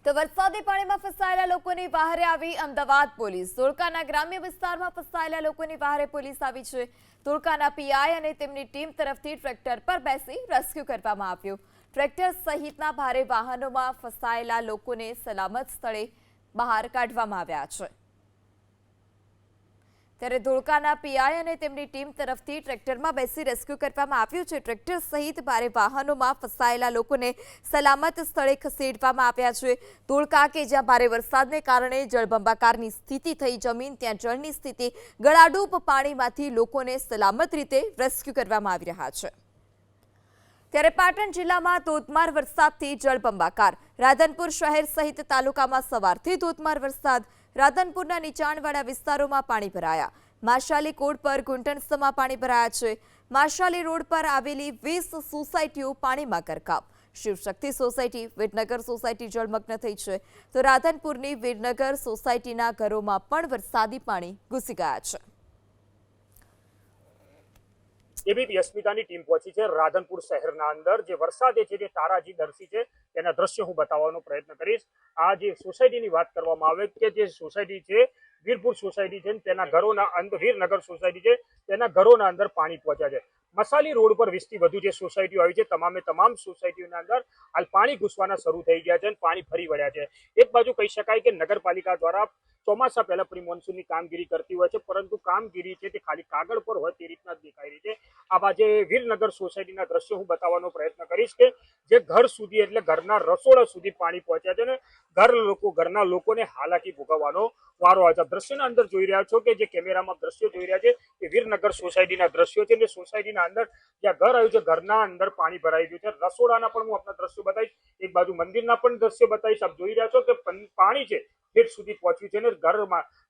તો વરસાદી પાણીમાં ફસાયેલા લોકોની વહારે આવી અમદાવાદ પોલીસ। ધોળકાના ગ્રામ્ય વિસ્તારમાં ફસાયેલા લોકોની વહારે પોલીસ આવી છે। ધોળકાના પીઆઈ અને તેમની ટીમ તરફથી ટ્રેક્ટર પર બેસી રેસ્ક્યુ કરવામાં આવ્યું। ટ્રેક્ટર સહિતના ભારે વાહનોમાં ફસાયેલા લોકોને સલામત સ્થળે બહાર કાઢવામાં આવ્યા છે। ત્યારે ધોળકાના પીઆઈ અને તેમની ટીમ તરફથી ટ્રેક્ટરમાં બેસી રેસ્ક્યુ કરવામાં આવ્યું છે। ટ્રેક્ટર સહિત ભારે વાહનોમાં ફસાયેલા લોકોને સલામત સ્થળે ખસેડવામાં આવ્યા છે। ધોળકા કે જ્યાં ભારે વરસાદને કારણે જળબંબાકારની સ્થિતિ થઈ, જમીન ત્યાં જળની સ્થિતિ, ગળાડૂબ પાણીમાંથી લોકોને સલામત રીતે રેસ્ક્યુ કરવામાં આવી રહ્યા છે। ત્યારે પાટણ જિલ્લામાં ધોધમાર વરસાદથી જળબંબાકાર। રાધનપુર શહેર સહિત તાલુકામાં સવારથી ધોધમાર વરસાદ। રાધનપુરના નીચાણવાળા વિસ્તારોમાં પાણી ભરાયા। માશાલી કોડ પર ઘૂંટણસમાં પાણી ભરાયા છે। માશાલી રોડ પર આવેલી 20 સોસાયટીઓ પાણીમાં ગરકાવ। શિવશક્તિ સોસાયટી, વિરનગર સોસાયટી જળમગ્ન થઈ છે, તો રાધનપુરની વિરનગર સોસાયટીના ઘરોમાં પણ વરસાદી પાણી ઘૂસી ગયા છે। એબીપી અસ્મિતાની ટીમ પહોંચી છે રાધનપુર શહેરના અંદર। જે વરસાદે છે, જે તારાજી દર્શી છે, તેના દ્રશ્યો હું બતાવવાનો પ્રયત્ન કરીશ। આ જે સોસાયટીની વાત કરવામાં આવે કે જે સોસાયટી છે વીરપુર સોસાયટી છે, તેના ઘરોના અંદર, વીરનગર સોસાયટી છે, તેના ઘરોના અંદર પાણી પહોંચ્યા છે। મસાલી રોડ પર 20 થી વધુ જે સોસાયટીઓ આવી છે, તમામ સોસાયટીઓના અંદર હાલ પાણી ઘૂસવાના શરૂ થઈ ગયા છે અને પાણી ફરી વળ્યા છે। એક બાજુ કહી શકાય કે નગરપાલિકા દ્વારા ચોમાસા પહેલા પ્રી મોન્સૂનની કામગીરી કરતી હોય છે, પરંતુ કામગીરી છે તે ખાલી કાગળ પર હોય તે રીતના જ દેખાઈ રહી છે। આવા જે વીરનગર સોસાયટીના દ્રશ્યો હું બતાવવાનો પ્રયત્ન કરીશ કે જે ઘર સુધી, એટલે ઘરના રસોડા સુધી પાણી પહોંચ્યા છે અને ઘરના લોકોને હાલાકી ભોગવવાનો વારો આવે છે। દ્રશ્યના અંદર જોઈ રહ્યા છો કે જે કેમેરામાં દ્રશ્યો જોઈ રહ્યા છે એ વીરનગર સોસાયટીના દ્રશ્યો છે। સોસાયટીના અંદર જ્યાં ઘર આવ્યું છે, ઘરના અંદર પાણી ભરાઈ ગયું છે। રસોડાના પણ હું આપણા દ્રશ્યો બતાવીશ, એક બાજુ મંદિરના પણ દ્રશ્યો બતાવીશ। આપ જોઈ રહ્યા છો કે પાણી છે ગેટ સુધી પહોંચ્યું છે અને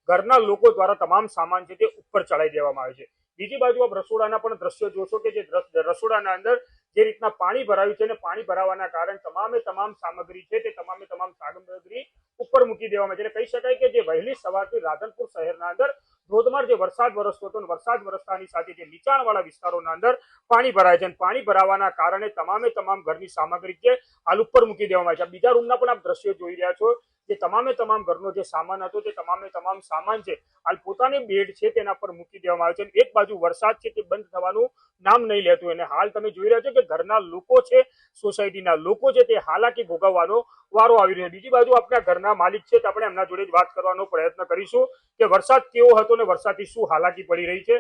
ઘરના લોકો દ્વારા તમામ સામાન છે તે ઉપર ચડાવી દેવામાં આવે છે। બીજી બાજુ આપ રસોડાના પણ દ્રશ્યો જોશો કે જે રસોડાના અંદર જે રીતના પાણી ભરાયું છે અને પાણી ભરાવાના કારણે તમામ સામગ્રી છે તે તમામ સામગ્રી ઉપર મૂકી દેવામાં આવે છે। કહી શકાય કે જે વહેલી સવારથી રાધનપુર શહેરના અંદર ધોધમાર જે વરસાદ વરસતો હતો, વરસાદ વરસતાની સાથે જે નીચાણવાળા વિસ્તારોના અંદર પાણી ભરાય છે અને પાણી ભરાવાના કારણે તમામ ઘરની સામગ્રી છે હાલ ઉપર મૂકી દેવામાં આવે છે। બીજા રૂમના પણ આપ દ્રશ્યો જોઈ રહ્યા છો કે તમામ ઘરનો જે સામાન હતો તે તમામ સામાન છે હાલ પોતાની બેડ છે તેના પર મૂકી દેવામાં આવે છે। એક બાજુ વરસાદ છે તે બંધ થવાનું નામ નહીં લેતું અને હાલ તમે જોઈ રહ્યા છો કે ઘરના લોકો છે, સોસાયટીના લોકો છે તે હાલાકી ભોગવવાનો વારો આવી રહ્યો છે। બીજી બાજુ આપણા ઘરના માલિક છે, આપણે એમના જોડે જ વાત કરવાનો પ્રયત્ન કરીશું કે વરસાદ કેવો હતો ને વરસાદથી શું હાલાકી પડી રહી છે।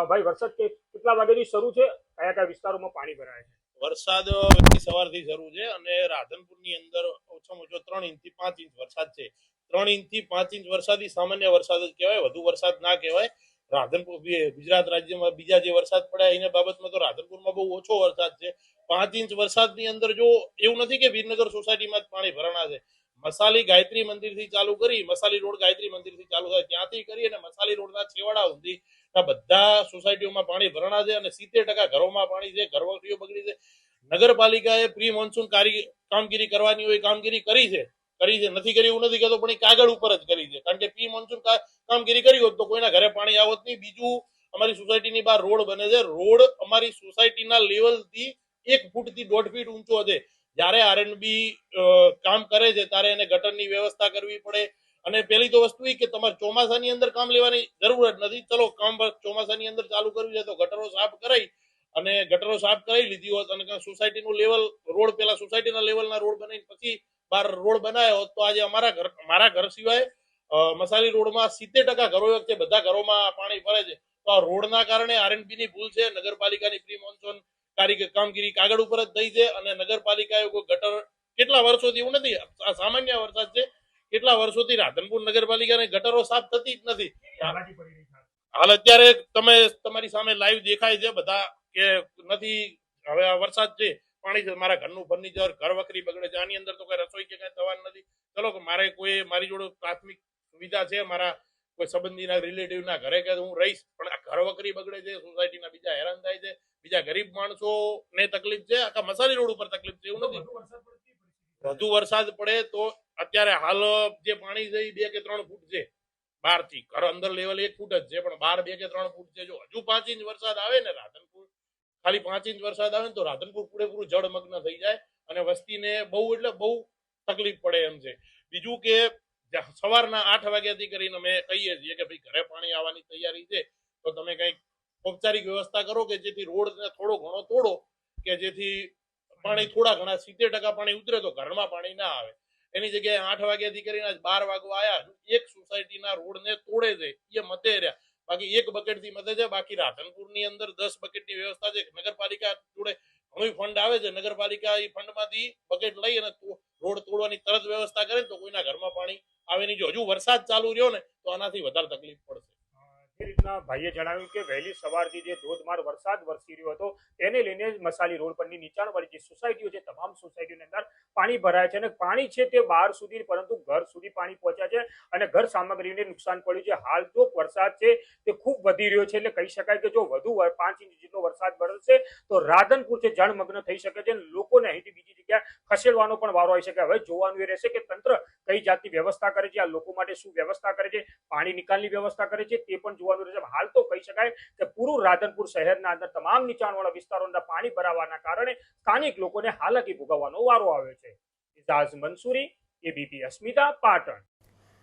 ભાઈ, વરસાદ કેટલા વાગ્યાથી શરૂ છે, કયા વિસ્તારોમાં પાણી ભરાય છે? વરસાદ સવારથી શરૂ છે અને રાધનપુરની અંદર ઓછામાં ઓછો 3 ઇંચથી 5 ઇંચ વરસાદ છે। 3 ઇંચથી 5 ઇંચ વરસાદ સામાન્ય વરસાદ જ કહેવાય, વધુ વરસાદ ના કહેવાય। રાધનપુર ગુજરાત રાજ્યમાં બીજા જે વરસાદ પડ્યા એના બાબતમાં તો રાધનપુરમાં બહુ ઓછો વરસાદ છે। 5 ઇંચ વરસાદની અંદર જો એવું નથી કે વીરનગર સોસાયટીમાં જ પાણી ભરાણા છે। મસાલી ગાયત્રી મંદિરથી ચાલુ કરી, મસાલી રોડ ગાયત્રી મંદિરથી ચાલુ થાય ત્યાંથી કરી અને મસાલી રોડના છેવાડા સુધી બધા સોસાયટીઓમાં પાણી ભરાણા છે અને 70% ઘરોમાં પાણી છે, ઘરવખરીઓ બગડી છે। નગરપાલિકાએ પ્રી મોન્સૂન કામગીરી કરવાની હોય કામગીરી કરી છે, નથી કરી એવું નથી કહેતો, પણ એ કાગળ ઉપર જ કરી છે, કારણ કે પ્રી મોન્સૂન કામગીરી કરી હોત તો કોઈના ઘરે પાણી આવત નહીં। બીજું, અમારી સોસાયટીની બહાર રોડ બને છે, રોડ અમારી સોસાયટીના લેવલથી 1 ફૂટથી 1.5 ફીટ ઊંચો છે। જ્યારે આરએનબી કામ કરે છે ત્યારે એને ગટરની વ્યવસ્થા કરવી પડે અને પહેલી તો વસ્તુ એ કે તમારે ચોમાસાની અંદર કામ લેવાની જરૂર જ નથી। ચલો, કામ ચોમાસાની અંદર ચાલુ કર્યું છે તો ગટરો સાફ કરાવી લીધી હોત અને સોસાયટીનું લેવલ રોડ, પેલા સોસાયટીના લેવલના રોડ બનાવીને પછી બહાર રોડ બનાવ્યો હોત તો આજે મારા ઘર સિવાય મસાલી રોડમાં 70% ઘરો છે, બધા ઘરોમાં પાણી ભરે છે। તો આ રોડના કારણે આરએનબી ની ભૂલ છે। નગરપાલિકાની પ્રી મોન્સૂન કામગીરી કાગળ ઉપર જ થઈ છે અને નગરપાલિકાએ કોઈ ગટર કેટલા વર્ષોથી, એવું નથી આ સામાન્ય વરસાદ છે, કેટલા વર્ષોથી રાધનપુર નગરપાલિકાને ગટરો સાફ થતી જ નથી। હાલ અત્યારે તમારી સામે લાઈવ દેખાય છે બધા કે નથી। હવે આ વરસાદ છે, પાણી છે, મારા ઘરનું ફર્નિચર, ઘર વખરી બગડે છે, આની અંદર તો કઈ રસોઈ કે કઈ થવાનું નથી। ચલો કે મારી જોડે પ્રાથમિક સુવિધા છે, મારા કોઈ સંબંધીના રિલેટિવના ઘરે કે હું રહીશ, પણ આ ઘર વખરી બગડે છે, સોસાયટીના બીજા હેરાન થાય છે, બીજા ગરીબ માણસો ને તકલીફ છે, આખા મસાલી રોડ ઉપર તકલીફ છે, એવું નથી। વધુ વરસાદ પડે તો અત્યારે હાલ જે પાણી છે એ 2 કે 3 ફૂટ છે બહારથી, ઘર અંદર લેવલ 1 ફૂટ જ છે, પણ બહાર 2 કે 3 ફૂટ છે। જો હજુ 5 ઇંચ વરસાદ આવે ને રાધનપુર, ખાલી 5 ઇંચ વરસાદ આવે ને તો રાધનપુર પૂરેપૂરું જળમગ્ન થઈ જાય અને વસ્તીને બહુ તકલીફ પડે એમ છે. બીજું કે સવારના 8 વાગ્યાથી કરીને અમે કહીએ છીએ કે ભાઈ ઘરે પાણી આવવાની તૈયારી છે તો તમે કંઈક ઔપચારિક વ્યવસ્થા કરો કે જેથી રોડને થોડો ઘણો તોડો કે જેથી પાણી થોડા ઘણા 70% પાણી ઉતરે તો ઘરમાં પાણી ના આવે. એની જગ્યાએ 8 વાગ્યાથી કરીને 12 વાગવા આયા એક સોસાયટીના રોડને તોડે છે એ મતે રહ્યા. બાકી એક બકેટથી મતે છે. બાકી રાધનપુરની અંદર 10 બકેટની વ્યવસ્થા છે. નગરપાલિકા જોડે ઘણું ફંડ આવે છે. નગરપાલિકા એ ફંડમાંથી બકેટ લઈ અને રોડ તોડવાની તરત વ્યવસ્થા કરે તો કોઈના ઘરમાં પાણી આવે નહીં. જો હજુ વરસાદ ચાલુ રહ્યો ને તો આનાથી વધારે તકલીફ પડશે. જે રીતના ભાઈએ જણાવ્યું કે વહેલી સવારથી જે ધોધમાર વરસાદ વરસી રહ્યો હતો તેને લઈને મસાલી રોડ પરની નીચાણવાળી જે સોસાયટીઓ છે તમામ સોસાયટીઓની અંદર પાણી ભરાય છે અને પાણી છે તે બહાર સુધી પરંતુ ઘર સુધી પાણી પહોંચ્યા છે અને ઘર સામગ્રીને નુકસાન પડ્યું છે. હાલ તો વરસાદ છે તે ખૂબ વધી રહ્યો છે એટલે કહી શકાય કે જો વધુ 5 ઇંચ જેટલો વરસાદ વરસશે તો રાધનપુર છે જળમગ્ન થઈ શકે છે. લોકોને અહીંથી બીજી જગ્યાએ ખસેડવાનો પણ વારો આવી શકે. હવે જોવાનું એ રહેશે કે તંત્ર કઈ જાતની વ્યવસ્થા કરે છે, આ લોકો માટે શું વ્યવસ્થા કરે છે, પાણી નિકાલની વ્યવસ્થા કરે છે તે પણ જોવાનું રહેશે. હાલ તો કહી શકાય કે પૂરું રાધનપુર શહેરના અંદર તમામ નીચાણવાળા વિસ્તારોની અંદર પાણી ભરાવાના કારણે સ્થાનિક લોકોને હાલાકી ભોગવવાનો વારો આવ્યો છે. ઇજાઝ મંસૂરી, એબીપી અસ્મિતા, પાટણ.